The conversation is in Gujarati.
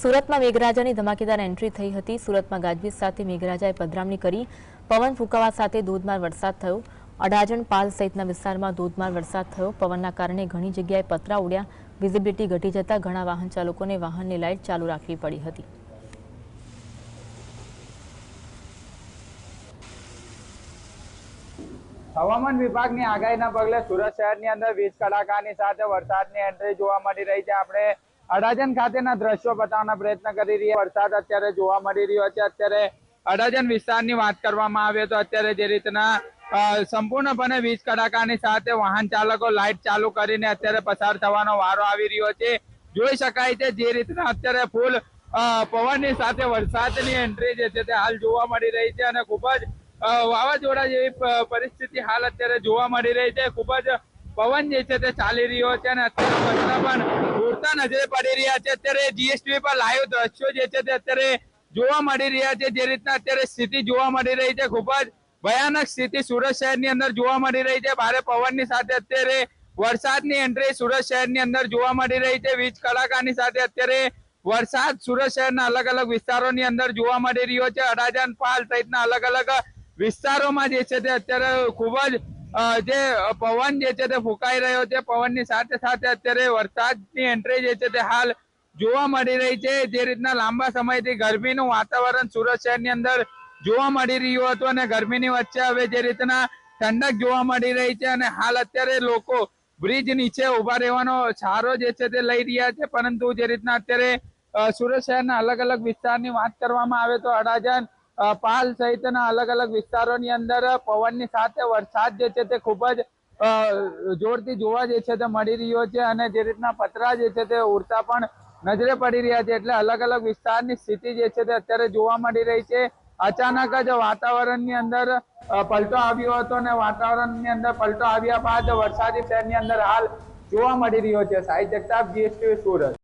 સુરતમાં મેઘરાજાની ધમાકેદાર એન્ટ્રી થઈ હતી। સુરતમાં ગાજવીજ સાથે મેઘરાજાએ પધરામણી કરી। પવન ફૂંકાવા સાથે ધોધમાર વરસાદ થયો। અડાજણ પાલ સહિતના વિસ્તારમાં ધોધમાર વરસાદ થયો। પવનના કારણે ઘણી જગ્યાએ પતરા ઉડ્યા। વિઝિબિલિટી ઘટી જતા ઘણા વાહન ચાલકોને વાહનની લાઇટ ચાલુ રાખવી પડી હતી। હવામાન વિભાગની આગાહીના પગલે સુરત શહેરની અંદર વીજ કડાકાની સાથે વરસાદની એન્ટ્રી જોવા મળી રહી છે। આપણે અડાજણ ખાતેના દ્રશ્યો બતાવવાનો પ્રયત્ન કરી રહ્યા। વરસાદ અત્યારે જોવા મળી રહ્યો છે। અત્યારે અડાજણ વિસ્તારની વાત કરવામાં આવે તો અત્યારે જે રીતના સંપૂર્ણપણે વીજ કડાકાની સાથે વાહન ચાલકો લાઇટ ચાલુ કરીને અત્યારે પસાર થવાનો વારો આવી રહ્યો છે। જોઈ શકાય છે જે રીતના અત્યારે ફૂલ પવનની સાથે વરસાદની એન્ટ્રી જે છે તે હાલ જોવા મળી રહી છે અને ખૂબ જ વાવાઝોડા જેવી પરિસ્થિતિ હાલ અત્યારે જોવા મળી રહી છે। ખૂબ જ પવન જે છે તે ચાલી રહ્યો છે અને અત્યારે પતરા પણ ઉડતા નજરે પડી રહ્યા છે। અત્યારે જીએસટીવી પર લાઈવ દ્રશ્યો જે છે તે અત્યારે જોવા મળી રહ્યા છે। જે રીતના અત્યારે સ્થિતિ જોવા મળી રહી છે, ખૂબ જ ભયાનક સ્થિતિ સુરત શહેરની અંદર જોવા મળી રહી છે। ભારે પવનની સાથે અત્યારે વરસાદની એન્ટ્રી સુરત શહેરની અંદર જોવા મળી રહી છે। વીજ કડાકાની સાથે અત્યારે વરસાદ સુરત શહેરના અલગ અલગ વિસ્તારોની અંદર જોવા મળી રહ્યો છે। અડાજણ પાલ સહિતના અલગ અલગ વિસ્તારોમાં જે છે તે અત્યારે ખૂબ જ જે પવન જે છે તે ફૂંકાઈ રહ્યો છે। પવનની સાથે સાથે અત્યારે વરસાદની એન્ટ્રી જે છે તે હાલ જોવા મળી રહી છે। જે રીતના લાંબા સમયથી ગરમીનું વાતાવરણ સુરત શહેરની અંદર જોવા મળી રહ્યું હતું અને ગરમીની વચ્ચે હવે જે રીતના ઠંડક જોવા મળી રહી છે અને હાલ અત્યારે લોકો બ્રિજ નીચે ઉભા રહેવાનો સહારો જે છે તે લઈ રહ્યા છે। પરંતુ જે રીતના અત્યારે સુરત શહેરના અલગ અલગ વિસ્તારની વાત કરવામાં આવે તો અડાજણ પાલ સહિતના અલગ અલગ વિસ્તારોની અંદર પવનની સાથે વરસાદ જે છે તે ખૂબ જ જોરથી જોવા જે છે તે મળી રહ્યો છે અને જે રીતના પતરા જે છે તે ઉડતા પણ નજરે પડી રહ્યા છે। એટલે અલગ અલગ વિસ્તારની સ્થિતિ જે છે તે અત્યારે જોવા મળી રહી છે। અચાનક જ વાતાવરણની અંદર પલટો આવ્યો હતો અને વાતાવરણની અંદર પલટો આવ્યા બાદ વરસાદી શહેરની અંદર હાલ જોવા મળી રહ્યો છે। સાહિત્ય જગતાપ, જીએસટીવી સુરત।